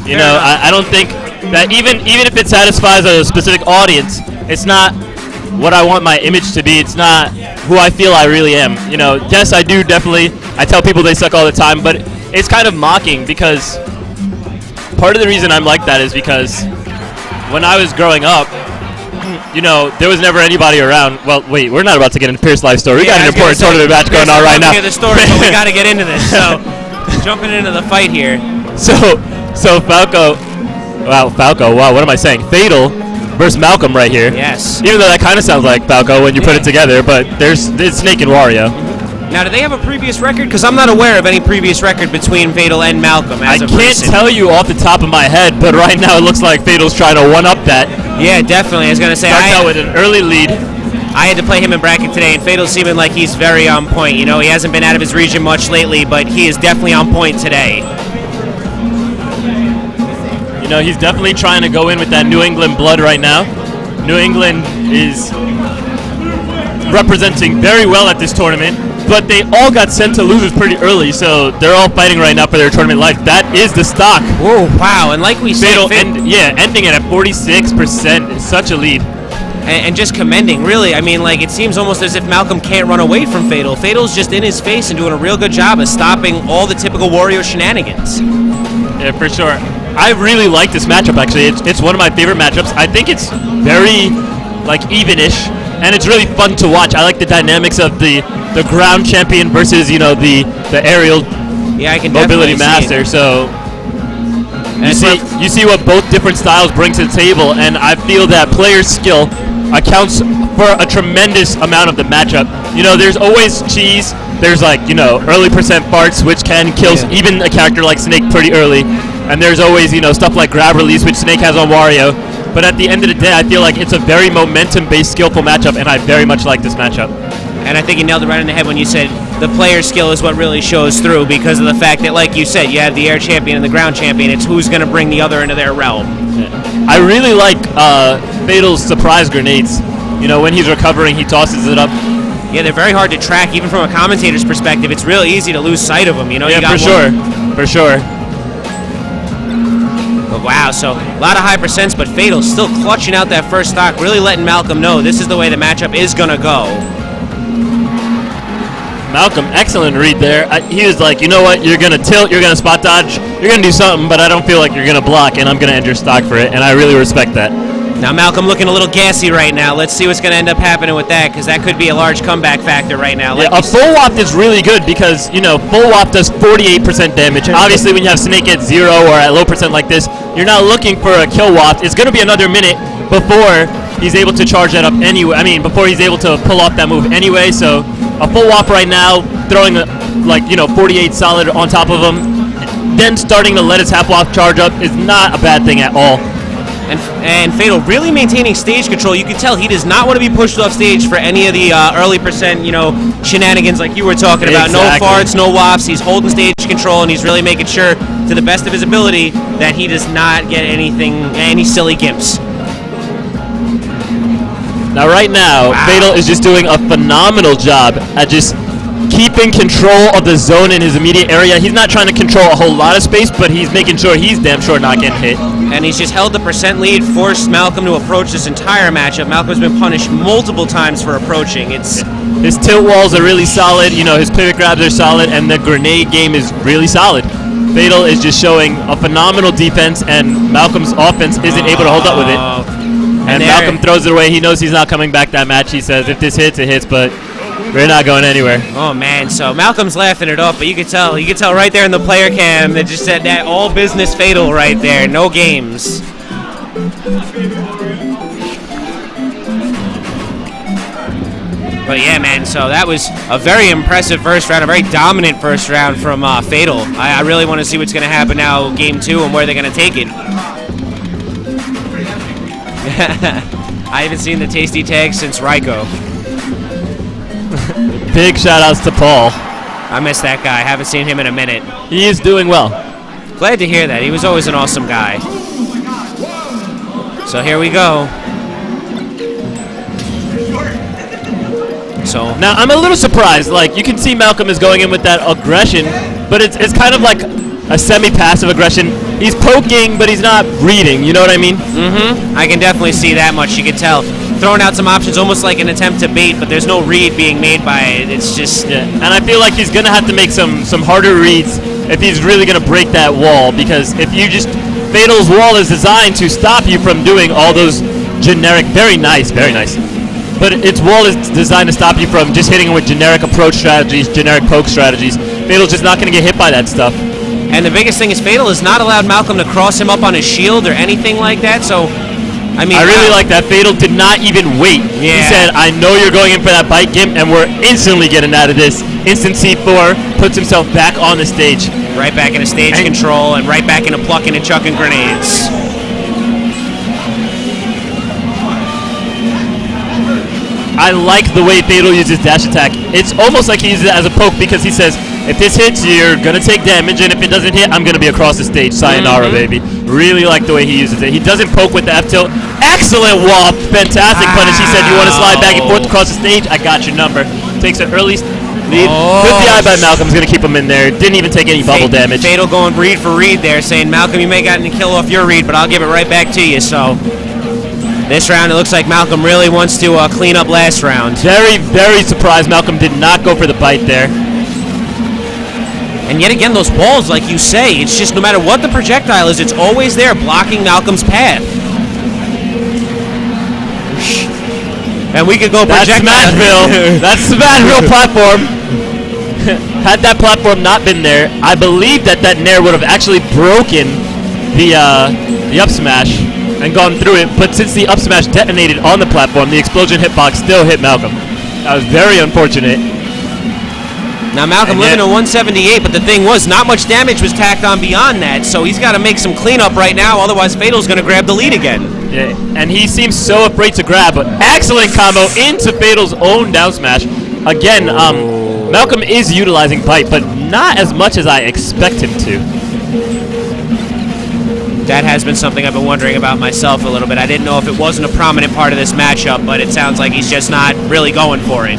You know, I don't think that even if it satisfies a specific audience, it's not what I want my image to be. It's not who I feel I really am. You know, yes, I do definitely. I tell people they suck all the time, but it's kind of mocking because part of the reason I'm like that is because when I was growing up, you know, there was never anybody around. Well, wait, we're not about to get into Pierce's life story. We got an important tournament match going on right now. Hear the story, but we got to get into this. So, jumping into the fight here. So Falco. Wow, what am I saying? Fatal versus Malcolm right here. Yes. Even though that kind of sounds like Falco when you put it together, but it's Snake and Wario. Now, do they have a previous record? Because I'm not aware of any previous record between Fatal and Malcolm. I can't tell you off the top of my head, but right now it looks like Fatal's trying to one-up that. Yeah, definitely. I was going to say, starts out with an early lead. I had to play him in bracket today, and Fatal's seeming like he's very on point. You know, he hasn't been out of his region much lately, but he is definitely on point today. You know, he's definitely trying to go in with that New England blood right now. New England is representing very well at this tournament, but they all got sent to losers pretty early, so they're all fighting right now for their tournament life. That is the stock. Whoa, wow, and like we said, ending it at 46% is such a lead. And just commending, really. I mean, like, it seems almost as if Malcolm can't run away from Fatal. Fatal's just in his face and doing a real good job of stopping all the typical Wario shenanigans. Yeah, for sure. I really like this matchup, actually. It's one of my favorite matchups. I think it's very, like, even-ish, and it's really fun to watch. I like the dynamics of the ground champion versus, you know, the aerial mobility master. So you see what both different styles bring to the table, and I feel that player skill accounts for a tremendous amount of the matchup. You know, there's always cheese. There's, like, you know, early percent farts, which can kill even a character like Snake pretty early. And there's always, you know, stuff like grab release, which Snake has on Wario. But at the end of the day, I feel like it's a very momentum-based, skillful matchup, and I very much like this matchup. And I think you nailed it right in the head when you said the player skill is what really shows through, because of the fact that, like you said, you have the air champion and the ground champion. It's who's going to bring the other into their realm. Yeah. I really like Fatal's surprise grenades. You know, when he's recovering, he tosses it up. Yeah, they're very hard to track, even from a commentator's perspective. It's real easy to lose sight of them. You know, yeah, for sure. But wow, so a lot of high percents, but Fatal still clutching out that first stock, really letting Malcolm know this is the way the matchup is going to go. Malcolm, excellent read there. He was like, you know what, you're going to tilt, you're going to spot dodge, you're going to do something, but I don't feel like you're going to block, and I'm going to end your stock for it, and I really respect that. Now Malcolm looking a little gassy right now. Let's see what's going to end up happening with that, because that could be a large comeback factor right now. Like, yeah, a full waft is really good because, you know, full waft does 48% damage. Obviously, when you have Snake at 0 or at low percent like this, you're not looking for a kill waft. It's going to be another minute before he's able to charge that up anyway. I mean, before he's able to pull off that move anyway. So a full waft right now, throwing, 48 solid on top of him, then starting to let his half waft charge up is not a bad thing at all. And Fatal really maintaining stage control. You can tell he does not want to be pushed off stage for any of the early percent, shenanigans like you were talking about. Exactly. No farts, no wafts. He's holding stage control, and he's really making sure, to the best of his ability, that he does not get any silly gimps. Now, right now, wow. Fatal is just doing a phenomenal job at just keeping control of the zone in his immediate area. He's not trying to control a whole lot of space, but he's making sure he's damn sure not getting hit. And he's just held the percent lead, forced Malcolm to approach this entire matchup. Malcolm's been punished multiple times for approaching. His tilt walls are really solid, his pivot grabs are solid, and the grenade game is really solid. Fatal is just showing a phenomenal defense, and Malcolm's offense isn't able to hold up with it. And Malcolm throws it away. He knows he's not coming back that match. He says, if this hits, it hits, but we're not going anywhere. Oh man, so Malcolm's laughing it off, but you could tell right there in the player cam that just said that all business Fatal right there, no games. But yeah, man, so that was a very impressive first round, a very dominant first round from Fatal. I really want to see what's going to happen now, game 2, and where they're going to take it. I haven't seen the tasty tag since Raiko. Big shout-outs to Paul. I miss that guy. Haven't seen him in a minute. He is doing well. Glad to hear that. He was always an awesome guy. So here we go. So now I'm a little surprised. Like, you can see Malcolm is going in with that aggression, but it's kind of like a semi-passive aggression. He's poking, but he's not reading. You know what I mean? Mm-hmm. I can definitely see that much. You can tell. Throwing out some options, almost like an attempt to bait, but there's no read being made by it. It's just... Yeah, and I feel like he's going to have to make some harder reads if he's really going to break that wall, because if you just... Fatal's wall is designed to stop you from doing all those generic... Very nice. But its wall is designed to stop you from just hitting him with generic approach strategies, generic poke strategies. Fatal's just not going to get hit by that stuff. And the biggest thing is Fatal has not allowed Malcolm to cross him up on his shield or anything like that, so... I really like that. Fatal did not even wait. Yeah. He said, I know you're going in for that bite, Gimp, and we're instantly getting out of this. Instant C4, puts himself back on the stage. Right back into stage control, and right back into plucking and chucking grenades. I like the way Fatal uses dash attack. It's almost like he uses it as a poke, because he says, if this hits, you're going to take damage, and if it doesn't hit, I'm going to be across the stage. Sayonara, baby. Really like the way he uses it. He doesn't poke with the F-tilt. Excellent wall. Fantastic punish. He said, you want to slide back and forth across the stage? I got your number. Takes an early lead. Good DI by Malcolm. Is going to keep him in there. Didn't even take any bubble damage. Fatal going read for read there, saying, Malcolm, you may have gotten a kill off your read, but I'll give it right back to you, so... This round, it looks like Malcolm really wants to clean up last round. Very, very surprised Malcolm did not go for the bite there. And yet again, those walls, like you say, it's just no matter what the projectile is, it's always there blocking Malcolm's path. And we could go projectile. That's Smashville. That's Smashville platform. Had that platform not been there, I believe that Nair would have actually broken the up smash and gone through it, but since the up smash detonated on the platform, the explosion hitbox still hit Malcolm. That was very unfortunate. Now Malcolm living at 178, but the thing was, not much damage was tacked on beyond that, so he's got to make some cleanup right now, otherwise Fatal's going to grab the lead again. Yeah, and he seems so afraid to grab, but excellent combo into Fatal's own down smash. Again, Malcolm is utilizing bite, but not as much as I expect him to. That has been something I've been wondering about myself a little bit. I didn't know if it wasn't a prominent part of this matchup, but it sounds like he's just not really going for it.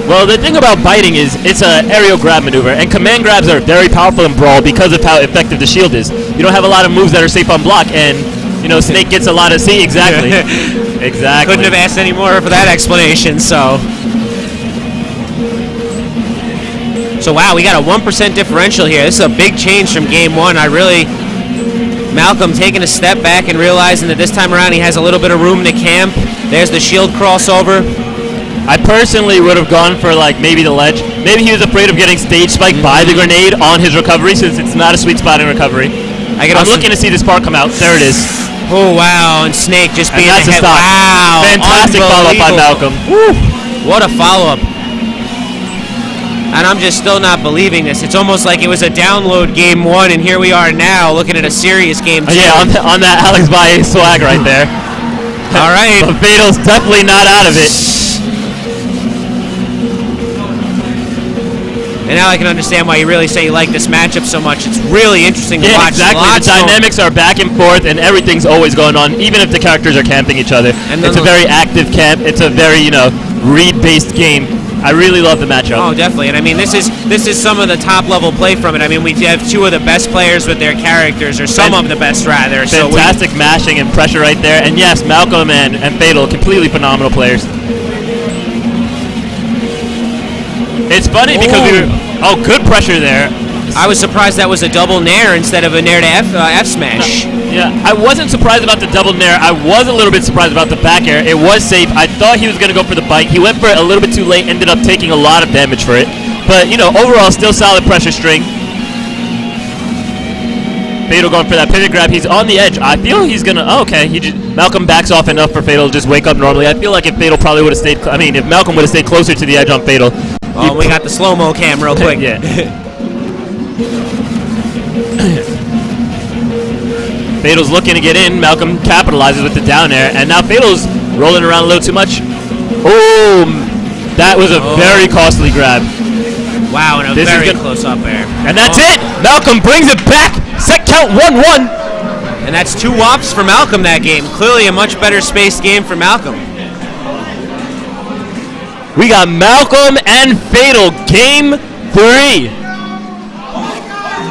Well, the thing about biting is it's an aerial grab maneuver, and command grabs are very powerful in Brawl because of how effective the shield is. You don't have a lot of moves that are safe on block, and, you know, Snake gets a lot of... See, exactly. Exactly. Couldn't have asked any more for that explanation, so... So, wow, we got a 1% differential here. This is a big change from Game 1. Malcolm taking a step back and realizing that this time around he has a little bit of room to camp. There's the shield crossover. I personally would have gone for, like, maybe the ledge. Maybe he was afraid of getting stage spiked by the grenade on his recovery, since it's not a sweet spot in recovery. I'm looking to see this part come out. There it is. Oh, wow, and Snake just being ahead. Wow. Fantastic follow-up by Malcolm. Woo. What a follow-up. And I'm just still not believing this. It's almost like it was a download Game 1, and here we are now looking at a serious Game 2. Yeah, on that Alex Baye swag right there. All right. But Fatal's definitely not out of it. And now I can understand why you really say you like this matchup so much. It's really interesting to watch. Exactly. The dynamics are back and forth, and everything's always going on, even if the characters are camping each other. And it's a very active camp. It's a very, read-based game. I really love the matchup. Oh, definitely. And I mean, this is some of the top-level play from it. I mean, we have two of the best players with their characters, or some of the best, rather. Fantastic mashing and pressure right there. And yes, Malcolm and Fatal, completely phenomenal players. It's funny because good pressure there. I was surprised that was a double nair instead of a nair to F smash. Yeah, I wasn't surprised about the double nair. I was a little bit surprised about the back air. It was safe. I thought he was going to go for the bite. He went for it a little bit too late, ended up taking a lot of damage for it. But, overall, still solid pressure string. Fatal going for that pivot grab. He's on the edge. I feel he's going to... Oh, okay. Malcolm backs off enough for Fatal to just wake up normally. I feel like if Fatal probably would have stayed... if Malcolm would have stayed closer to the edge on Fatal... Oh, we got the slow-mo cam real quick. Yeah. Fatal's looking to get in. Malcolm capitalizes with the down air, and now Fatal's rolling around a little too much. Oh, that was a very costly grab. Wow, and a very close up air. And that's it. Malcolm brings it back. Set count 1-1. And that's 2 wops for Malcolm that game. Clearly a much better spaced game for Malcolm. We got Malcolm and Fatal, Game 3.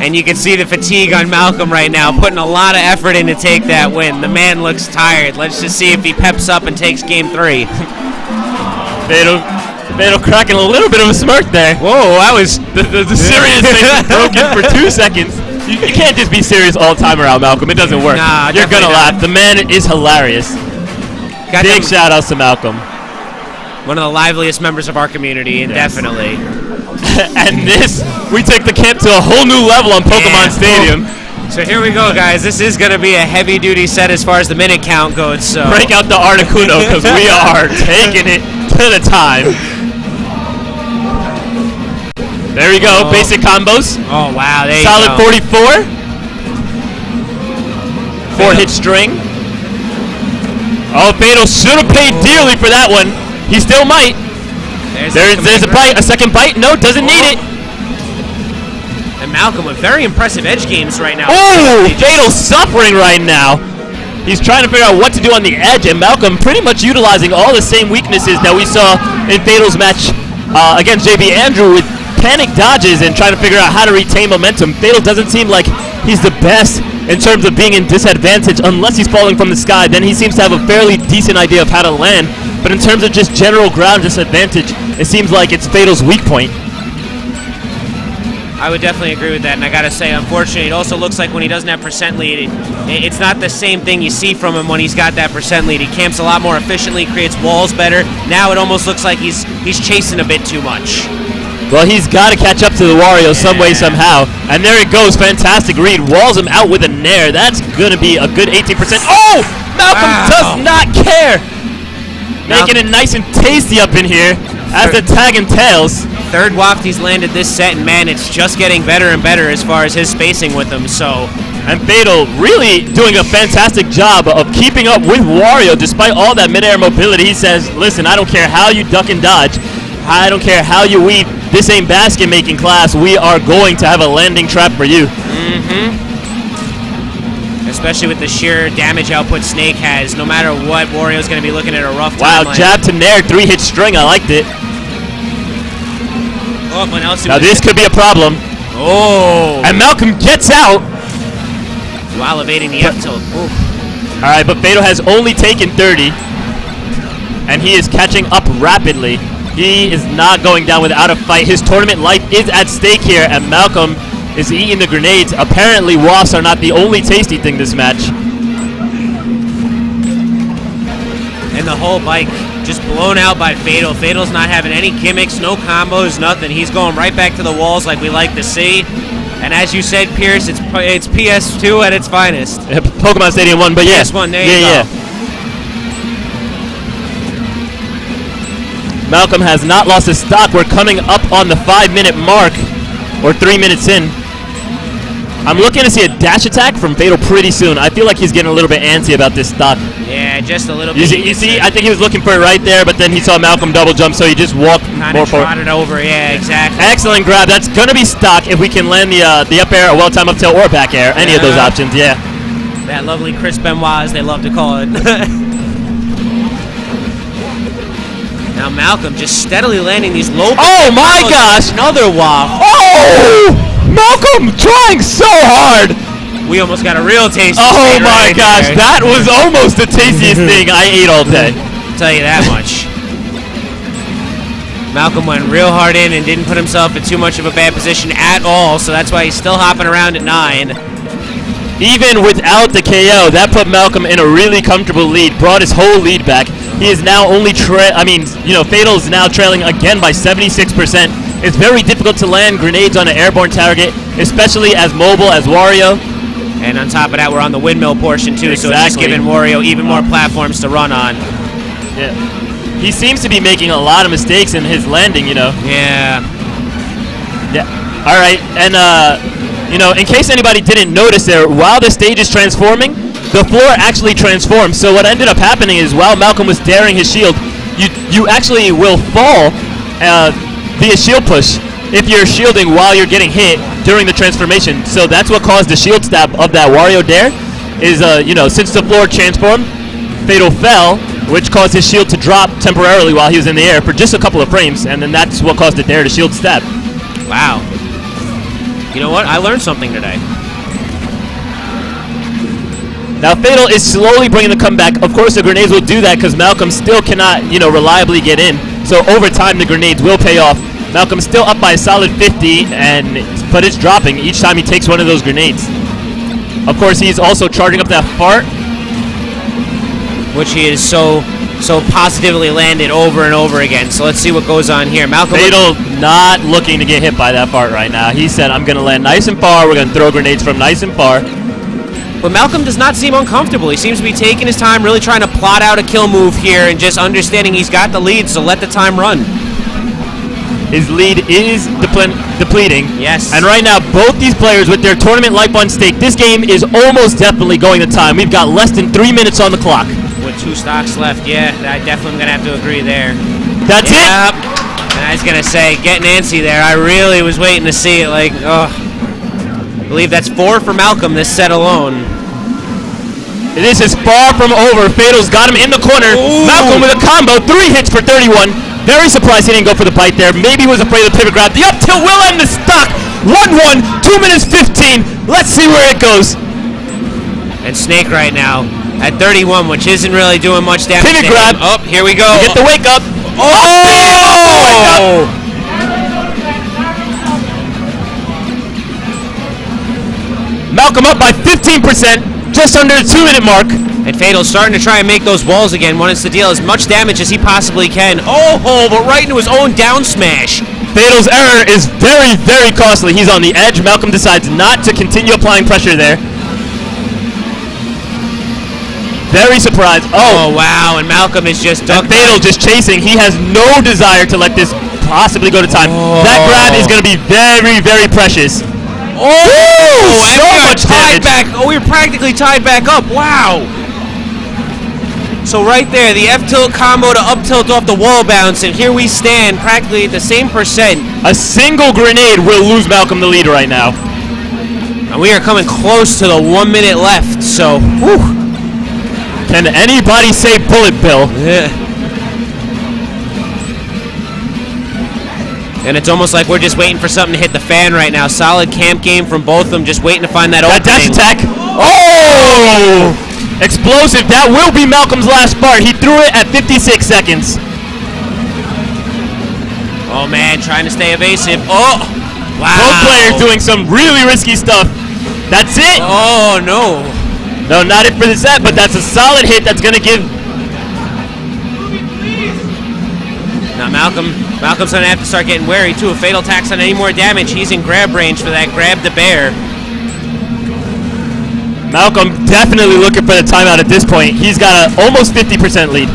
And you can see the fatigue on Malcolm right now, putting a lot of effort in to take that win. The man looks tired. Let's just see if he peps up and takes game 3. Fatal cracking a little bit of a smirk there. Whoa, that was... The serious face was broken for 2 seconds. You can't just be serious all the time around Malcolm. It doesn't work. Nah, You're going to not. laugh. The man is hilarious. Big shout outs to Malcolm. One of the liveliest members of our community, indefinitely. And this, we take the camp to a whole new level on Pokemon Stadium. So here we go, guys. This is going to be a heavy-duty set as far as the minute count goes. So break out the Articuno because we are taking it to the time. There we go. Basic combos. Oh, wow. There Solid you go. 44. 4-hit string. Oh, Fatal should have paid dearly for that one. He still might. There's a bite. A second bite. No, doesn't need it. And Malcolm with very impressive edge games right now. Oh, Fatal's suffering right now. He's trying to figure out what to do on the edge, and Malcolm pretty much utilizing all the same weaknesses that we saw in Fatal's match against JB Andrew with panic dodges and trying to figure out how to retain momentum. Fatal doesn't seem like he's the best in terms of being in disadvantage unless he's falling from the sky. Then he seems to have a fairly decent idea of how to land. But in terms of just general ground disadvantage, it seems like it's Fatal's weak point. I would definitely agree with that, and I gotta say, unfortunately, it also looks like when he doesn't have percent lead, it's not the same thing you see from him when he's got that percent lead. He camps a lot more efficiently, creates walls better. Now it almost looks like he's chasing a bit too much. Well, he's got to catch up to the Wario some way, somehow. And there it goes. Fantastic read. Walls him out with a nair. That's going to be a good 18%. Oh! Malcolm does not care. Making it nice and tasty up in here as the tag and tails. Third waft he's landed this set, and man, it's just getting better and better as far as his spacing with them, so. And Fatal really doing a fantastic job of keeping up with Wario despite all that mid-air mobility. He says, listen, I don't care how you duck and dodge. I don't care how you weave. This ain't basket making class. We are going to have a landing trap for you. Especially with the sheer damage output Snake has. No matter what, Wario's going to be looking at a rough time. Wow, jab to nair, 3-hit string. I liked it. Oh, now this could be a problem. Oh. And Malcolm gets out. While evading the F-tilt. All right, but Fatal has only taken 30. And he is catching up rapidly. He is not going down without a fight. His tournament life is at stake here, and Malcolm is eating the grenades. Apparently, wafts are not the only tasty thing this match. And the whole bike just blown out by Fatal. Fatal's not having any gimmicks, no combos, nothing. He's going right back to the walls like we like to see. And as you said, Pierce, it's PS2 at its finest. Pokemon Stadium 1, but yeah. PS1, there you go. Malcolm has not lost his stock. We're coming up on the 5-minute mark, or 3 minutes in. I'm looking to see a dash attack from Fatal pretty soon. I feel like he's getting a little bit antsy about this stock. Yeah, just a little bit. You see, I think he was looking for it right there, but then he saw Malcolm double jump, so he just walked more forward. Kind of trotted over, yeah, exactly. Excellent grab. That's going to be stock if we can land the up air, a well-timed up tilt, or back air. Any of those options, yeah. That lovely Chris Benoit, as they love to call it. Now Malcolm just steadily landing these low. Oh my gosh! Another waft. Oh! Malcolm trying so hard. We almost got a real taste. Oh my gosh! There. That was almost the tastiest thing I ate all day. I'll tell you that much. Malcolm went real hard in and didn't put himself in too much of a bad position at all, so that's why he's still hopping around at 9. Even without the KO, that put Malcolm in a really comfortable lead, brought his whole lead back. He is now only Fatal is now trailing again by 76%. It's very difficult to land grenades on an airborne target, especially as mobile as Wario. And on top of that, we're on the windmill portion too, so it's just giving Wario even more platforms to run on. Yeah. He seems to be making a lot of mistakes in his landing, Yeah. Yeah. All right, and in case anybody didn't notice there, while the stage is transforming, the floor actually transforms. So what ended up happening is while Malcolm was daring his shield, you actually will fall via shield push if you're shielding while you're getting hit during the transformation. So that's what caused the shield stab of that Wario dare. Is since the floor transformed, Fatal fell, which caused his shield to drop temporarily while he was in the air for just a couple of frames, and then that's what caused the dare to shield stab. Wow. You know what? I learned something today. Now Fatal is slowly bringing the comeback. Of course, the grenades will do that because Malcolm still cannot, reliably get in. So over time, the grenades will pay off. Malcolm's still up by a solid 50, but it's dropping each time he takes one of those grenades. Of course, he's also charging up that fart, which he is so positively landed over and over again. So let's see what goes on here. Malcolm Fatal not looking to get hit by that fart right now. He said, I'm going to land nice and far. We're going to throw grenades from nice and far. But Malcolm does not seem uncomfortable. He seems to be taking his time, really trying to plot out a kill move here and just understanding he's got the lead, so let the time run. His lead is depleting. Yes. And right now, both these players with their tournament life on stake, this game is almost definitely going to time. We've got less than 3 minutes on the clock. With 2 stocks left, yeah, I definitely am going to have to agree there. That's it? And I was going to say, getting antsy there. I really was waiting to see it, I believe that's 4 for Malcolm this set alone. This is far from over. Fatal's got him in the corner. Ooh. Malcolm with a combo, 3 hits for 31. Very surprised he didn't go for the bite there. Maybe he was afraid of the pivot grab. The up tilt will end the stock. 1-1, 2 minutes 15. Let's see where it goes. And Snake right now at 31, which isn't really doing much damage. Pivot grab. Oh, here we go. We get the wake up. Oh! Malcolm up by 15%, just under the 2-minute mark. And Fatal's starting to try and make those walls again. Wants to deal as much damage as he possibly can. Oh, but right into his own down smash. Fatal's error is very, very costly. He's on the edge. Malcolm decides not to continue applying pressure there. Very surprised. Oh, wow, and Malcolm is just ducked. And Fatal just chasing. He has no desire to let this possibly go to time. That grab is going to be very, very precious. So much tied back. Oh, we were practically tied back up. Wow. So right there, the F tilt combo to up tilt off the wall bounce, and here we stand practically at the same percent. A single grenade will lose Malcolm the lead right now. And we are coming close to the 1 minute left, so whew. Can anybody say bullet bill? Yeah. And it's almost like we're just waiting for something to hit the fan right now. Solid camp game from both of them, just waiting to find that opening. Dash attack. Oh! Explosive. That will be Malcolm's last part. He threw it at 56 seconds. Oh, man, trying to stay evasive. Oh! Wow. Both players doing some really risky stuff. That's it. Oh, no. No, not it for the set, but that's a solid hit that's going to give... Now Malcolm's going to have to start getting wary, too. If Fatal tacks on any more damage, he's in grab range for that grab the bear. Malcolm definitely looking for the timeout at this point. He's got an almost 50% lead.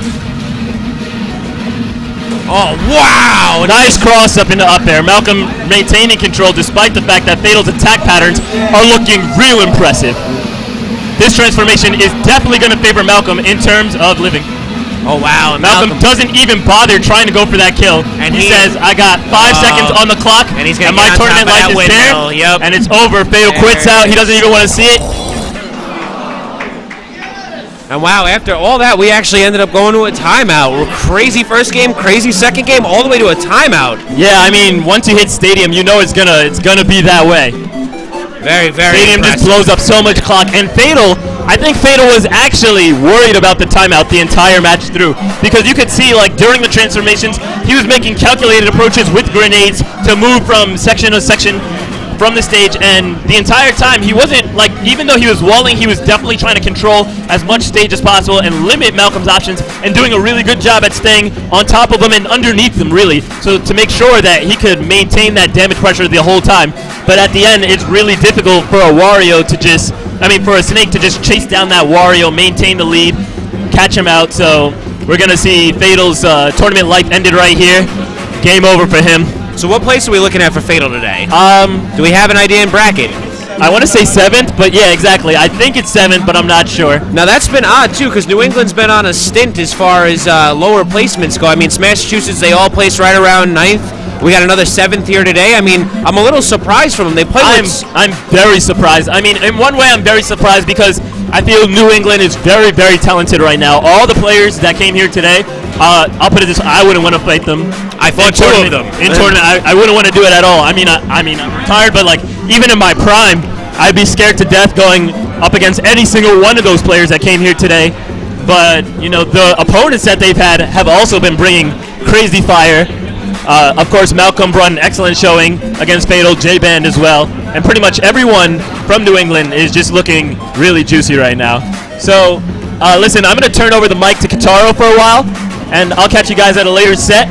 Oh, wow! Nice cross up into up air. Malcolm maintaining control despite the fact that Fatal's attack patterns are looking real impressive. This transformation is definitely going to favor Malcolm in terms of living. Oh, wow. And Malcolm doesn't even bother trying to go for that kill. And he says, I got 5 seconds on the clock, and my tournament life is there, and it's over. Fatal quits out. He doesn't even want to see it. And wow, after all that, we actually ended up going to a timeout. Crazy first game, crazy second game, all the way to a timeout. Yeah, I mean, once you hit Stadium, you know it's gonna be that way. Very, very Stadium impressive. just blows up so much clock. And Fatal, I think Fatal was actually worried about the timeout the entire match through. Because you could see, like, during the transformations, he was making calculated approaches with grenades to move from section to section from the stage, and the entire time he wasn't, like, even though he was walling, he was definitely trying to control as much stage as possible and limit Malcolm's options, and doing a really good job at staying on top of them and underneath them, really, so to make sure that he could maintain that damage pressure the whole time. But at the end, it's really difficult for a Wario to just, for a Snake to just chase down that Wario, maintain the lead, catch him out. So we're gonna see Fatal's tournament life ended right here. Game over for him. So what place are we looking at for Fatal today? Do we have an idea in bracket? I want to say 7th, but yeah, exactly. I think it's 7th, but I'm not sure. Now that's been odd too, because New England's been on a stint as far as lower placements go. Massachusetts, they all place right around 9th. We got another 7th here today. I'm a little surprised from them. They play. I'm very surprised. In one way, I'm very surprised because I feel New England is very, very talented right now. All the players that came here today, I'll put it this way, I wouldn't want to fight them. I fought two of them. In tournament, I wouldn't want to do it at all. I mean, I'm retired, but like, even in my prime, I'd be scared to death going up against any single one of those players that came here today. But, you know, the opponents that they've had have also been bringing crazy fire. Of course, Malcolm brought an excellent showing against Fatal, J-Band as well. And pretty much everyone from New England is just looking really juicy right now. So, listen, I'm going to turn over the mic to Kitaro for a while, and I'll catch you guys at a later set.